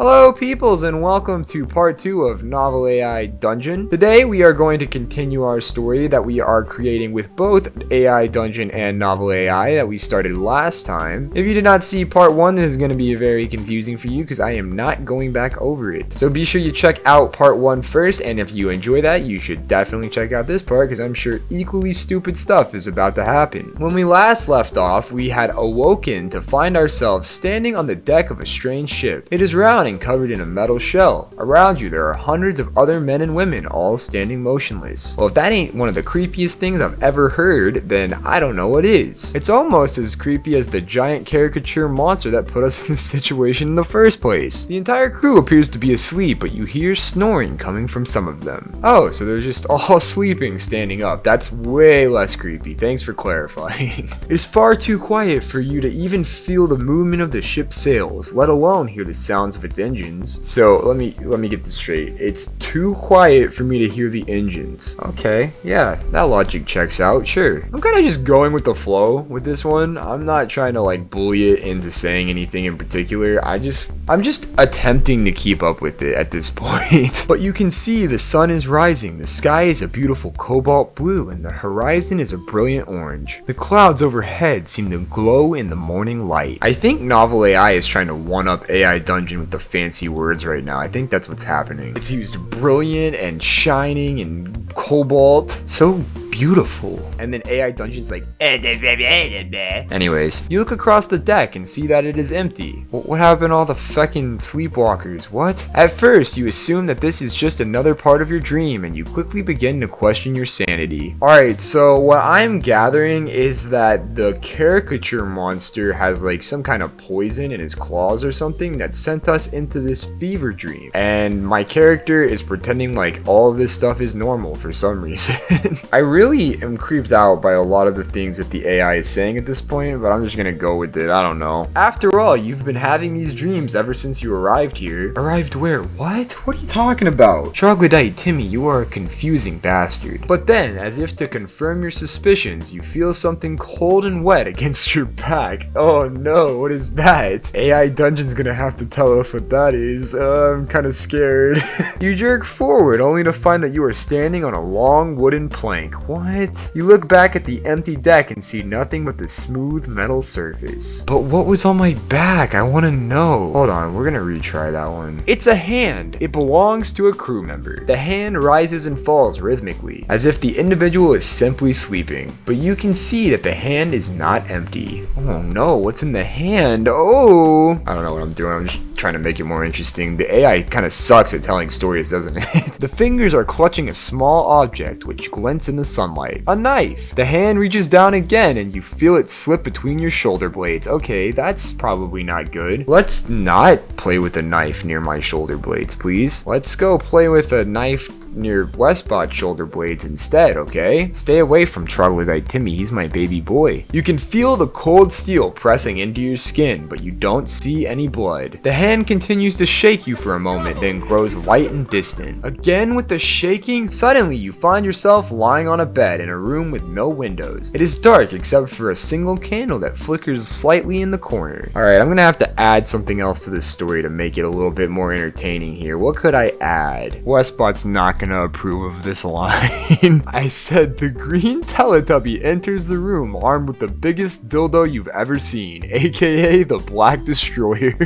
Hello peoples and welcome to part 2 of NovelAI Dungeon. Today we are going to continue our story that we are creating with both AI Dungeon and NovelAI that we started last time. If you did not see part 1, this is going to be very confusing for you because I am not going back over it. So be sure you check out part 1 first, and if you enjoy that, you should definitely check out this part because I'm sure equally stupid stuff is about to happen. When we last left off, we had awoken to find ourselves standing on the deck of a strange ship. It is round and covered in a metal shell. Around you there are hundreds of other men and women all standing motionless. Well, if that ain't one of the creepiest things I've ever heard, then I don't know what is. It's almost as creepy as the giant caricature monster that put us in this situation in the first place. The entire crew appears to be asleep, but you hear snoring coming from some of them. Oh, so they're just all sleeping standing up. That's way less creepy. Thanks for clarifying. It's far too quiet for you to even feel the movement of the ship's sails, let alone hear the sounds of its engines. So let me get this straight. It's too quiet for me to hear the engines. Okay, yeah, that logic checks out. Sure. I'm kind of just going with the flow with this one. I'm not trying to like bully it into saying anything in particular. I'm just attempting to keep up with it at this point. But you can see the sun is rising. The sky is a beautiful cobalt blue and the horizon is a brilliant orange. The clouds overhead seem to glow in the morning light. I think NovelAI is trying to one-up AI Dungeon with the fancy words right now. I think that's what's happening. It's used brilliant and shining and cobalt. So beautiful. And then AI Dungeon's like, anyways, you look across the deck and see that it is empty. What happened to all the feckin' sleepwalkers? What? At first, you assume that this is just another part of your dream and you quickly begin to question your sanity. Alright, so what I'm gathering is that the caricature monster has like some kind of poison in his claws or something that sent us into this fever dream. And my character is pretending like all of this stuff is normal for some reason. I really am creeped out by a lot of the things that the AI is saying at this point, but I'm just gonna go with it. I don't know. After all, you've been having these dreams ever since you arrived here. Arrived where? What? What are you talking about? Troglodyte Timmy, you are a confusing bastard. But then, as if to confirm your suspicions, you feel something cold and wet against your back. Oh no, what is that? AI Dungeon's gonna have to tell us what that is. I'm kinda scared. You jerk forward only to find that you are standing on a long wooden plank. What? You look back at the empty deck and see nothing but the smooth metal surface. But what was on my back? I want to know. Hold on, we're gonna retry that one. It's a hand. It belongs to a crew member. The hand rises and falls rhythmically, as if the individual is simply sleeping. But you can see that the hand is not empty. Oh no, what's in the hand? Oh! I don't know what I'm doing. I'm just trying to make it more interesting. The AI kind of sucks at telling stories, doesn't it? The fingers are clutching a small object which glints in the sunlight. A knife. The hand reaches down again and you feel it slip between your shoulder blades. Okay, that's probably not good. Let's not play with a knife near my shoulder blades, please. Let's go play with a knife near Westbot's shoulder blades instead, okay? Stay away from Troglodyte Timmy, he's my baby boy. You can feel the cold steel pressing into your skin, but you don't see any blood. The hand continues to shake you for a moment, then grows light and distant. Again with the shaking, suddenly you find yourself lying on a bed in a room with no windows. It is dark except for a single candle that flickers slightly in the corner. Alright, I'm gonna have to add something else to this story to make it a little bit more entertaining here. What could I add? Westbot's not gonna approve of this line. I said the green Teletubby enters the room armed with the biggest dildo you've ever seen, aka the Black Destroyer.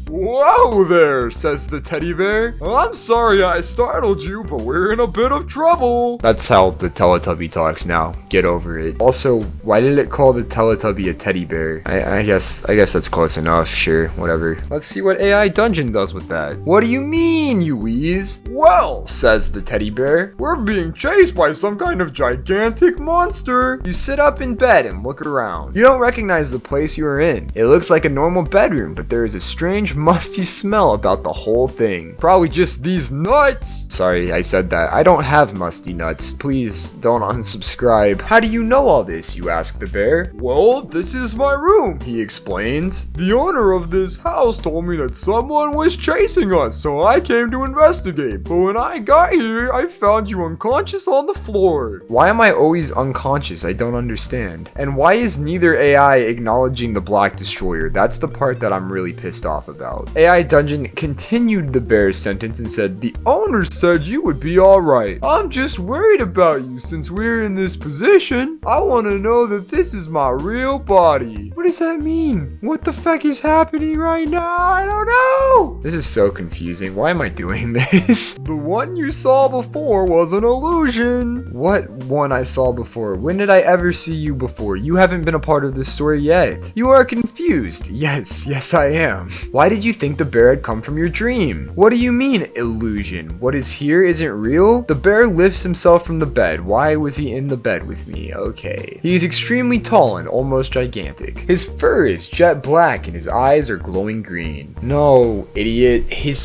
Whoa there, says the teddy bear. I'm sorry I startled you, but we're in a bit of trouble. That's how the Teletubby talks now. Get over it. Also, why did it call the Teletubby a teddy bear? I guess that's close enough. Sure, whatever. Let's see what AI Dungeon does with that. What do you mean, you wheeze? Well, says the teddy bear, we're being chased by some kind of gigantic monster. You sit up in bed and look around. You don't recognize the place you are in. It looks like a normal bedroom, but there is a strange musty smell about the whole thing. Probably just these nuts. Sorry, I said that. I don't have musty nuts. Please don't unsubscribe. How do you know all this, you ask the bear. Well, this is my room, he explains. The owner of this house told me that someone was chasing us, so I came to investigate. But when I got here, I found you unconscious on the floor. Why am I always unconscious? I don't understand. And why is neither AI acknowledging the Black Destroyer? That's the part that I'm really pissed off about. AI Dungeon continued the bear's sentence and said, the owner said you would be alright. I'm just worried about you since we're in this position. I want to know that this is my real body. What does that mean? What the fuck is happening right now? I don't know. This is so confusing. Why am I doing this? The one you saw before was an illusion. What one I saw before? When did I ever see you before? You haven't been a part of this story yet. You are confused. Yes, I am. Why did you think the bear had come from your dream? What do you mean, illusion? What is here isn't real? The bear lifts himself from the bed. Why was he in the bed with me? Okay. He is extremely tall and almost gigantic. His fur is jet black and his eyes are glowing green. No, idiot. His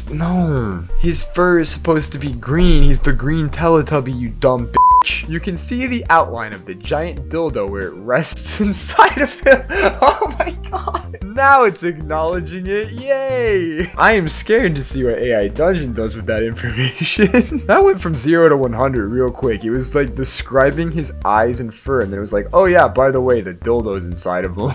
fur is supposed to be green. He's the green Teletubby, you dumb bitch. You can see the outline of the giant dildo where it rests inside of him. Oh my god. Now it's acknowledging it. Yay. I am scared to see what AI Dungeon does with that information. That went from 0 to 100 real quick. It was like describing his eyes and fur, and then it was like, oh yeah, by the way, the dildo's inside of him.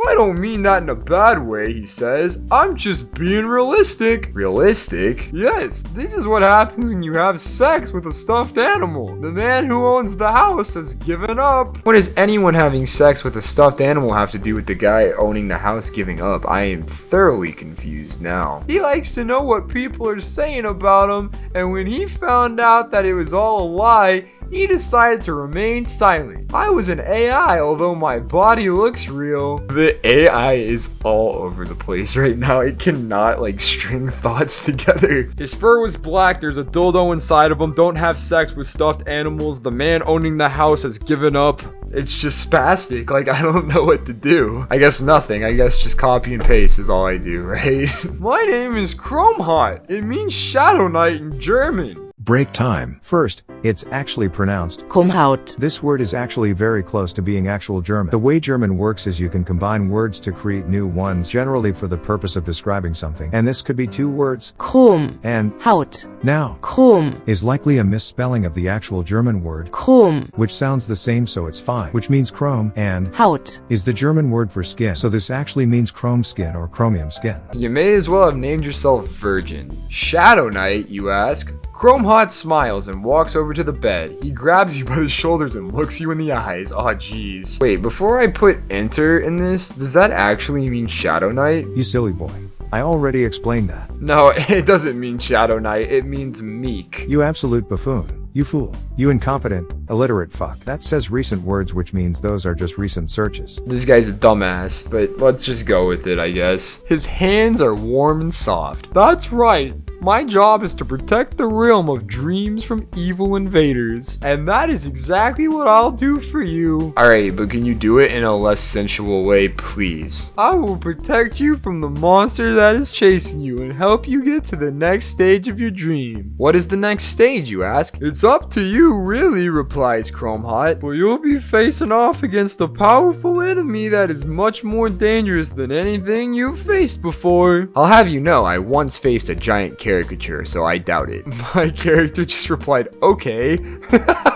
I don't mean that in a bad way, he says. I'm just being realistic. Realistic? Yes, this is what happens when you have sex with a stuffed animal. The man who owns the house has given up. What does anyone having sex with a stuffed animal have to do with the guy owning the house giving up? I am thoroughly confused now. He likes to know what people are saying about him, and when he found out that it was all a lie, he decided to remain silent. I was an AI, although my body looks real. The AI is all over the place right now. It cannot like string thoughts together. His fur was black. There's a dildo inside of him. Don't have sex with stuffed animals. The man owning the house has given up. It's just spastic. Like, I don't know what to do. I guess nothing. I guess just copy and paste is all I do, right? My name is Chromehot. It means Shadow Knight in German. Break time. First, it's actually pronounced Chromehot. This word is actually very close to being actual German. The way German works is you can combine words to create new ones, generally for the purpose of describing something. And this could be two words, Chrom and Haut. Now, Chrom is likely a misspelling of the actual German word, Chrom which sounds the same, so it's fine, which means chrome, and Haut is the German word for skin. So this actually means chrome skin or chromium skin. You may as well have named yourself Virgin. Shadow Knight, you ask? Chromehot smiles and walks over to the bed. He grabs you by the shoulders and looks you in the eyes. Aw, jeez. Wait, before I put enter in this, does that actually mean Shadow Knight? You silly boy. I already explained that. No, it doesn't mean Shadow Knight. It means meek. You absolute buffoon. You fool. You incompetent, illiterate fuck. That says recent words, which means those are just recent searches. This guy's a dumbass, but let's just go with it, I guess. His hands are warm and soft. That's right. My job is to protect the realm of dreams from evil invaders. And that is exactly what I'll do for you. Alright, but can you do it in a less sensual way, please? I will protect you from the monster that is chasing you and help you get to the next stage of your dream. What is the next stage, you ask? It's up to you, really, replies Chromehot. But you'll be facing off against a powerful enemy that is much more dangerous than anything you've faced before. I'll have you know, I once faced a giant caricature, so I doubt it. My character just replied, okay.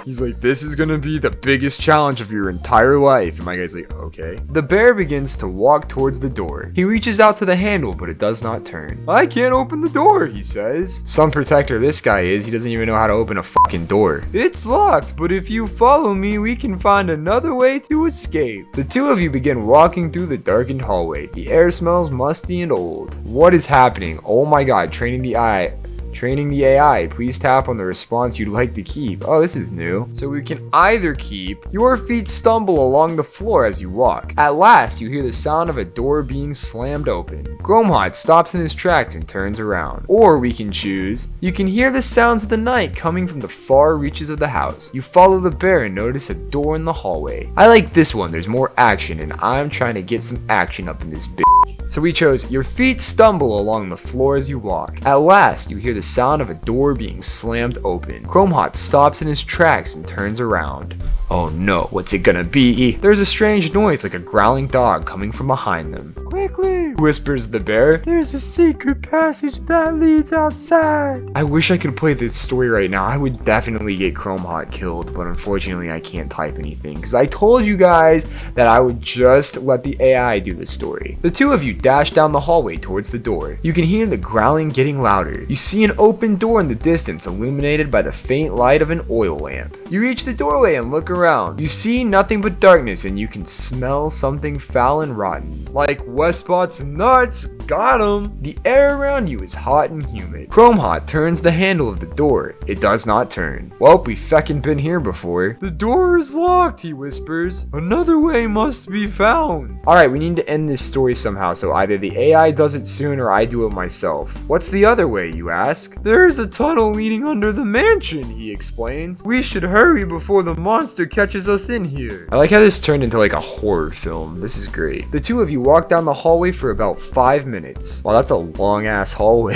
He's like, this is gonna be the biggest challenge of your entire life. And my guy's like, okay. The bear begins to walk towards the door. He reaches out to the handle, but it does not turn. I can't open the door, he says. Some protector this guy is. He doesn't even know how to open a fucking door. It's locked, but if you follow me, we can find another way to escape. The two of you begin walking through the darkened hallway. The air smells musty and old. What is happening? Oh my god, training the AI. Please tap on the response you'd like to keep. Oh, this is new. So we can either keep your feet stumble along the floor as you walk. At last, you hear the sound of a door being slammed open. Chromehot stops in his tracks and turns around. Or we can choose, you can hear the sounds of the night coming from the far reaches of the house. You follow the bear and notice a door in the hallway. I like this one. There's more action and I'm trying to get some action up in this bitch. So we chose, your feet stumble along the floor as you walk. At last, you hear the sound of a door being slammed open. Chromehot stops in his tracks and turns around. Oh no, what's it gonna be? There's a strange noise like a growling dog coming from behind them. Quickly, whispers the bear. There's a secret passage that leads outside. I wish I could play this story right now. I would definitely get Chromehot killed, but unfortunately I can't type anything because I told you guys that I would just let the AI do the story. The two of you dash down the hallway towards the door. You can hear the growling getting louder. You see an open door in the distance illuminated by the faint light of an oil lamp. You reach the doorway and look around. You see nothing but darkness and you can smell something foul and rotten. Like Westbot's nuts! Got him! The air around you is hot and humid. Chromehot turns the handle of the door. It does not turn. Well, we feckin' been here before. The door is locked, he whispers. Another way must be found. Alright, we need to end this story somehow, so either the AI does it soon or I do it myself. What's the other way, you ask? There's a tunnel leading under the mansion, he explains. We should hurry before the monster catches us in here. I like how this turned into like a horror film. This is great. The two of you walk down the hallway for about 5 minutes. Wow, that's a long ass hallway.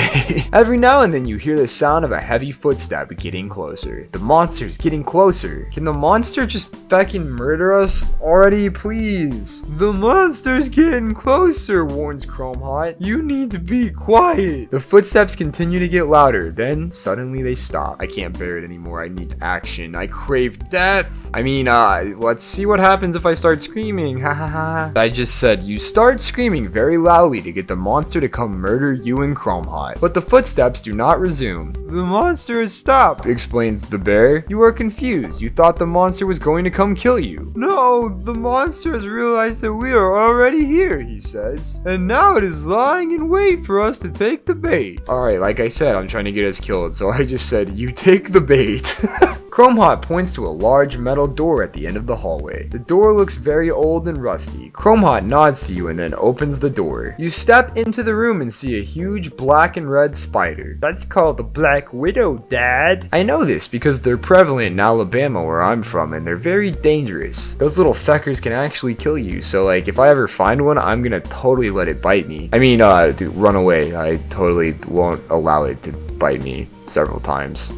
Every now and then you hear the sound of a heavy footstep getting closer. The monster's getting closer. Can the monster just fucking murder us already, please? The monster's getting closer, warns Chromehot. You need to be quiet. The footsteps continue to get louder. Then suddenly they stop. I can't bear it anymore. I need action. I crave death. I mean, let's see what happens if I start screaming. Ha ha ha. I just said you start screaming very loudly to get the monster to come murder you and Chromehot. But the footsteps do not resume. The monster has stopped, explains the bear. You are confused. You thought the monster was going to come kill you. No, the monster has realized that we are already here, he says. And now it is lying in wait for us to take the bait. Alright, like I said, I'm trying to get us killed, so I just said, you take the bait. Chromehot points to a large metal door at the end of the hallway. The door looks very old and rusty. Chromehot nods to you and then opens the door. You step into the room and see a huge black and red spider. That's called the Black Widow, Dad. I know this because they're prevalent in Alabama where I'm from and they're very dangerous. Those little feckers can actually kill you, so like if I ever find one, I'm gonna totally let it bite me. I mean, dude, run away. I totally won't allow it to bite me several times.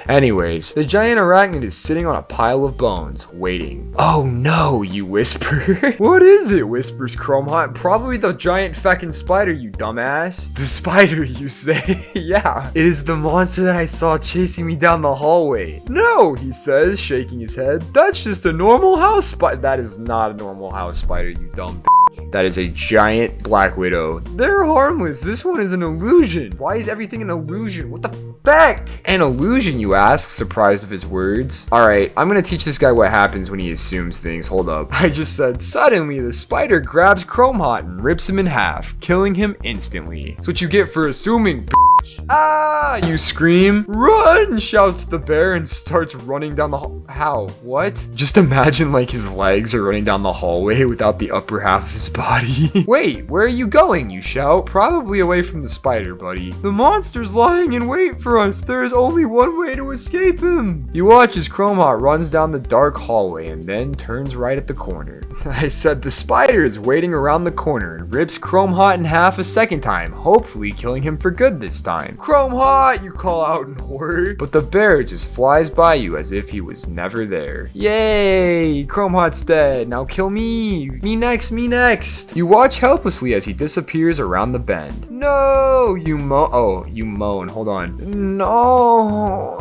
Anyways, the giant arachnid is sitting on a pile of bones, waiting. Oh no, you whisper. What is it? Whispers Chromehot. Probably the giant feckin' spider, you dumbass. The spider, you say? Yeah, it is the monster that I saw chasing me down the hallway. No, he says, shaking his head. That's just a normal house spider. That is not a normal house spider, you dumb bitch. That is a giant Black Widow. They're harmless. This one is an illusion. Why is everything an illusion? What the heck? An illusion, you ask, surprised of his words. Alright, I'm gonna teach this guy what happens when he assumes things. Hold up. I just said, suddenly the spider grabs Chromehot and rips him in half, killing him instantly. That's what you get for assuming, bitch. Ah, you scream. Run, shouts the bear and starts running down the hall. How? What? Just imagine like his legs are running down the hallway without the upper half of his body. Wait, where are you going, you shout? Probably away from the spider, buddy. The monster's lying in wait for us. There is only one way to escape him. You watch as Chromehot runs down the dark hallway and then turns right at the corner. I said the spider is waiting around the corner and rips Chromehot in half a second time, hopefully killing him for good this time. Chromehot, you call out in horror, but the bear just flies by you as if he was never there. Yay, Chromehot's dead. Now kill me. Me next, me next. You watch helplessly as he disappears around the bend. No, you moan. Oh, you moan. Hold on. No.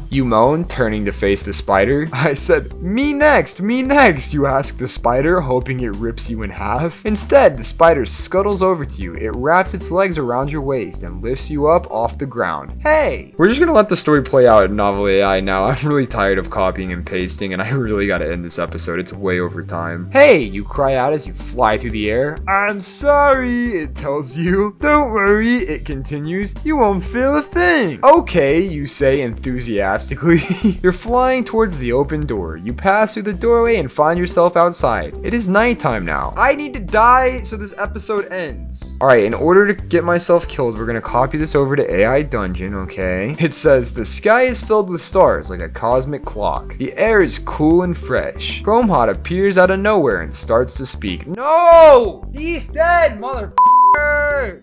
You moan, turning to face the spider. I said, me next, you ask the spider, hoping it rips you in half. Instead, the spider scuttles over to you. It wraps its legs around your waist and lifts you up off the ground. Hey! We're just gonna let the story play out in NovelAI now. I'm really tired of copying and pasting, and I really gotta end this episode. It's way over time. Hey! You cry out as you fly through the air. I'm sorry, it tells you. Don't worry, it continues. You won't feel a thing. Okay, you say enthusiastically. sarcastically. You're flying towards the open door. You pass through the doorway and find yourself outside. It is nighttime now. I need to die so this episode ends. Alright, in order to get myself killed, we're gonna copy this over to AI Dungeon, okay? It says, the sky is filled with stars like a cosmic clock. The air is cool and fresh. Chromehot appears out of nowhere and starts to speak. No! He's dead, mother.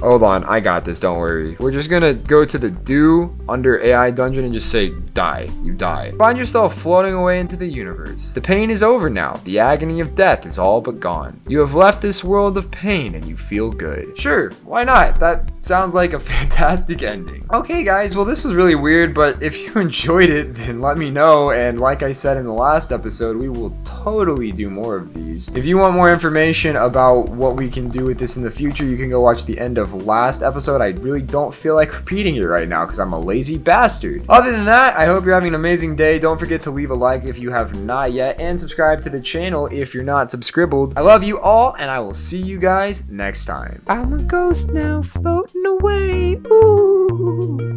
Hold on, I got this, don't worry. We're just gonna go to the do under AI Dungeon and just say, die. You die. Find yourself floating away into the universe. The pain is over now. The agony of death is all but gone. You have left this world of pain and you feel good. Sure, why not? That sounds like a fantastic ending. Okay guys, well this was really weird, but if you enjoyed it, then let me know, and like I said in the last episode, we will totally do more of these. If you want more information about what we can do with this in the future, you can go watch the end of last episode. I really don't feel like repeating it right now because I'm a lazy bastard. Other than that, I hope you're having an amazing day. Don't forget to leave a like if you have not yet, and subscribe to the channel if you're not subscribed. I love you all, and I will see you guys next time. I'm a ghost now, floating away. Ooh.